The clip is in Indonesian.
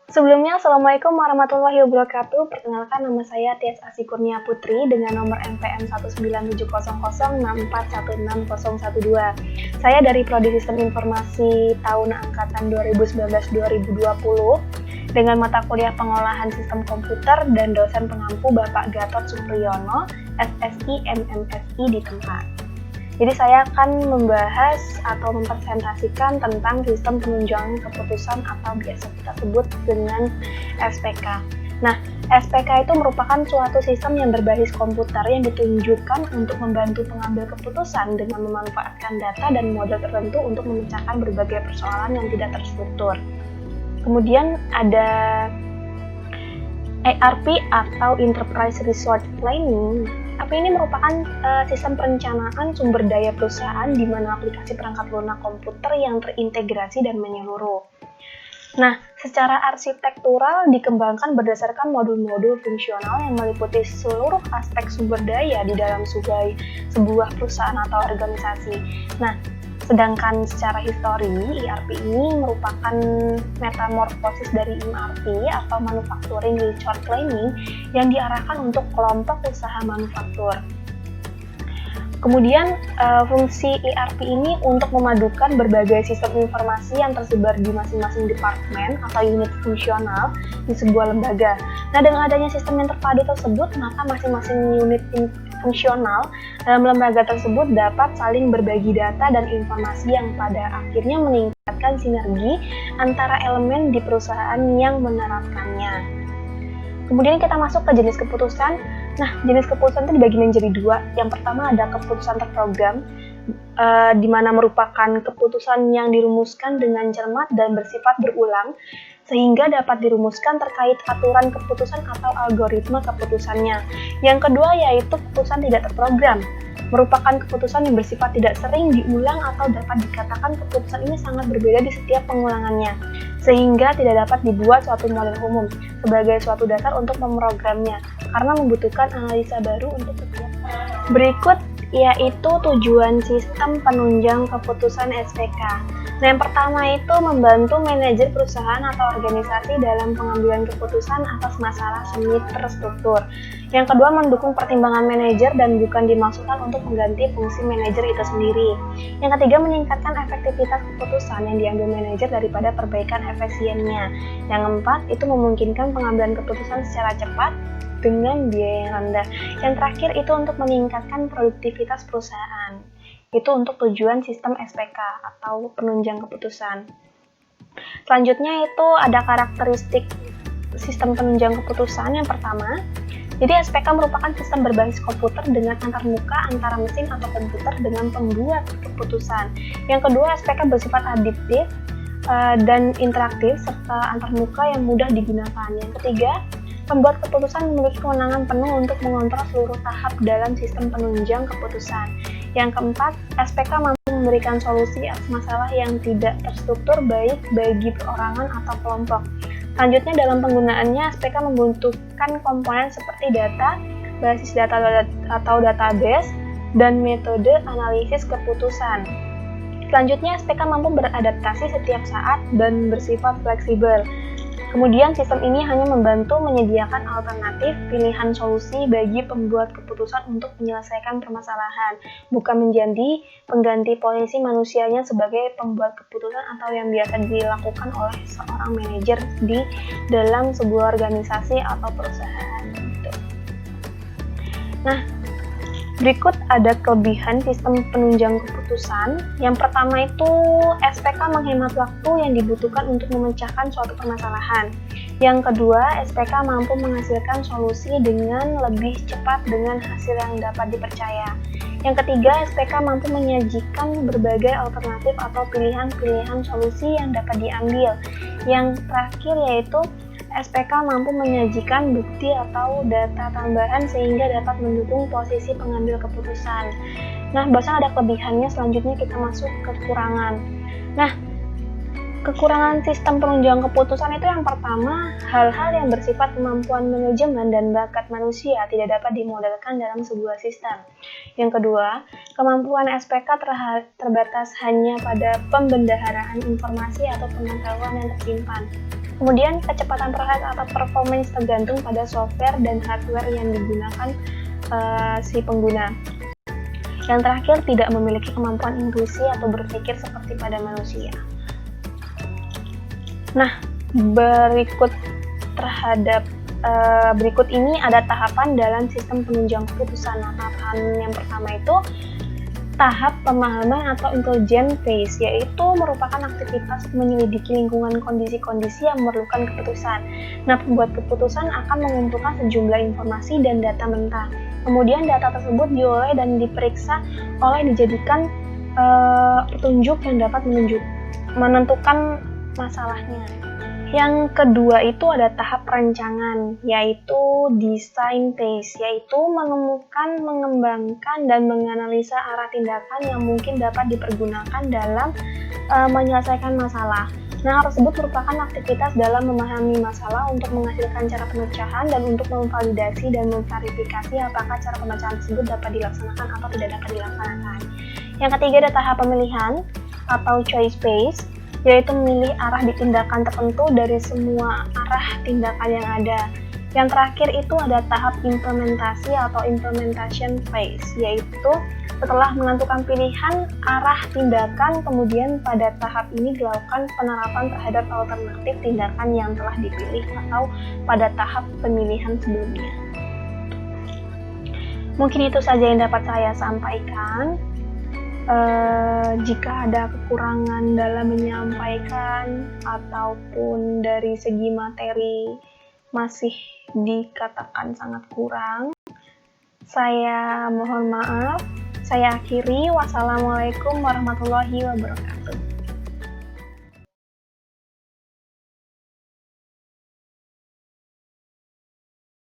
Sebelumnya, Assalamualaikum warahmatullahi wabarakatuh. Perkenalkan, nama saya Tias Asih Kurnia Putri dengan nomor NPM 1970064161012. Saya dari Prodi Sistem Informasi tahun angkatan 2019-2020 dengan mata kuliah Pengolahan Sistem Komputer dan dosen pengampu Bapak Gatot Supriyono, SSI MMSI di Tempat. Jadi saya akan membahas atau mempresentasikan tentang sistem penunjang keputusan atau biasa kita sebut dengan SPK. Nah, SPK itu merupakan suatu sistem yang berbasis komputer yang ditunjukkan untuk membantu pengambil keputusan dengan memanfaatkan data dan model tertentu untuk memecahkan berbagai persoalan yang tidak terstruktur. Kemudian ada ERP atau Enterprise Resource Planning. ERP ini merupakan sistem perencanaan sumber daya perusahaan di mana aplikasi perangkat lunak komputer yang terintegrasi dan menyeluruh. Nah, secara arsitektural dikembangkan berdasarkan modul-modul fungsional yang meliputi seluruh aspek sumber daya di dalam sebuah perusahaan atau organisasi. Nah, sedangkan secara histori, ERP ini merupakan metamorfosis dari MRP atau Manufacturing Resource Planning yang diarahkan untuk kelompok usaha manufaktur. Kemudian fungsi ERP ini untuk memadukan berbagai sistem informasi yang tersebar di masing-masing departemen atau unit fungsional di sebuah lembaga. Nah, dengan adanya sistem yang terpadu tersebut, maka masing-masing unit fungsional dalam lembaga tersebut dapat saling berbagi data dan informasi yang pada akhirnya meningkatkan sinergi antara elemen di perusahaan yang menerapkannya. Kemudian kita masuk ke jenis keputusan. Nah, jenis keputusan itu dibagi menjadi dua. Yang pertama ada keputusan terprogram, di mana merupakan keputusan yang dirumuskan dengan cermat dan bersifat berulang, sehingga dapat dirumuskan terkait aturan keputusan atau algoritma keputusannya. Yang kedua yaitu keputusan tidak terprogram, merupakan keputusan yang bersifat tidak sering diulang atau dapat dikatakan keputusan ini sangat berbeda di setiap pengulangannya, sehingga tidak dapat dibuat suatu model umum sebagai suatu dasar untuk memprogramnya, karena membutuhkan analisa baru untuk setiap. Berikut yaitu tujuan sistem penunjang keputusan SPK. Nah, yang pertama itu membantu manajer perusahaan atau organisasi dalam pengambilan keputusan atas masalah semi terstruktur. Yang kedua, mendukung pertimbangan manajer dan bukan dimaksudkan untuk mengganti fungsi manajer itu sendiri. Yang ketiga, meningkatkan efektivitas keputusan yang diambil manajer daripada perbaikan efisiennya. Yang keempat, itu memungkinkan pengambilan keputusan secara cepat dengan biaya yang rendah. Yang terakhir itu untuk meningkatkan produktivitas perusahaan. Itu untuk tujuan sistem SPK atau penunjang keputusan. Selanjutnya itu ada karakteristik sistem penunjang keputusan. Yang pertama, jadi SPK merupakan sistem berbasis komputer dengan antarmuka antara mesin atau komputer dengan pembuat keputusan. Yang kedua, SPK bersifat adaptif dan interaktif serta antarmuka yang mudah digunakan. Yang ketiga, pembuat keputusan memiliki kewenangan penuh untuk mengontrol seluruh tahap dalam sistem penunjang keputusan. Yang keempat, SPK mampu memberikan solusi atas masalah yang tidak terstruktur baik bagi perorangan atau kelompok. Selanjutnya, dalam penggunaannya, SPK membutuhkan komponen seperti data, basis data atau database, dan metode analisis keputusan. Selanjutnya, SPK mampu beradaptasi setiap saat dan bersifat fleksibel. Kemudian sistem ini hanya membantu menyediakan alternatif pilihan solusi bagi pembuat keputusan untuk menyelesaikan permasalahan, bukan menjadi pengganti posisi manusianya sebagai pembuat keputusan atau yang biasa dilakukan oleh seorang manajer di dalam sebuah organisasi atau perusahaan. Nah, berikut ada kelebihan sistem penunjang keputusan. Yang pertama itu SPK menghemat waktu yang dibutuhkan untuk memecahkan suatu permasalahan. Yang kedua, SPK mampu menghasilkan solusi dengan lebih cepat dengan hasil yang dapat dipercaya. Yang ketiga, SPK mampu menyajikan berbagai alternatif atau pilihan-pilihan solusi yang dapat diambil. Yang terakhir yaitu SPK mampu menyajikan bukti atau data tambahan sehingga dapat mendukung posisi pengambil keputusan. Nah, bahkan ada kelebihannya. Selanjutnya kita masuk ke kekurangan. Nah, kekurangan sistem penunjang keputusan itu yang pertama, hal-hal yang bersifat kemampuan manajemen dan bakat manusia tidak dapat dimodelkan dalam sebuah sistem. Yang kedua, kemampuan SPK terbatas hanya pada pembendaharaan informasi atau pengetahuan yang tersimpan. Kemudian kecepatan proses atau performance tergantung pada software dan hardware yang digunakan si pengguna. Yang terakhir, tidak memiliki kemampuan intuisi atau berpikir seperti pada manusia. Nah, berikut ini ada tahapan dalam sistem penunjang keputusan. Nah, tahapan yang pertama itu tahap pemahaman atau intelligent phase, yaitu merupakan aktivitas menyelidiki lingkungan kondisi-kondisi yang memerlukan keputusan. Nah, pembuat keputusan akan mengumpulkan sejumlah informasi dan data mentah. Kemudian data tersebut diolah dan diperiksa dijadikan petunjuk yang dapat menentukan masalahnya. Yang kedua itu ada tahap perencanaan, yaitu design phase, yaitu menemukan, mengembangkan, dan menganalisa arah tindakan yang mungkin dapat dipergunakan dalam menyelesaikan masalah. Nah, tersebut merupakan aktivitas dalam memahami masalah untuk menghasilkan cara pemecahan dan untuk memvalidasi dan memverifikasi apakah cara pemecahan tersebut dapat dilaksanakan atau tidak dapat dilaksanakan. Yang ketiga ada tahap pemilihan atau choice phase, yaitu memilih arah di tindakan tertentu dari semua arah tindakan yang ada. Yang terakhir itu ada tahap implementasi atau implementation phase, yaitu setelah menentukan pilihan arah tindakan, kemudian pada tahap ini dilakukan penerapan terhadap alternatif tindakan yang telah dipilih atau pada tahap pemilihan sebelumnya. Mungkin itu saja yang dapat saya sampaikan. Jika ada kekurangan dalam menyampaikan ataupun dari segi materi masih dikatakan sangat kurang, saya mohon maaf. Saya akhiri. Wassalamualaikum warahmatullahi wabarakatuh.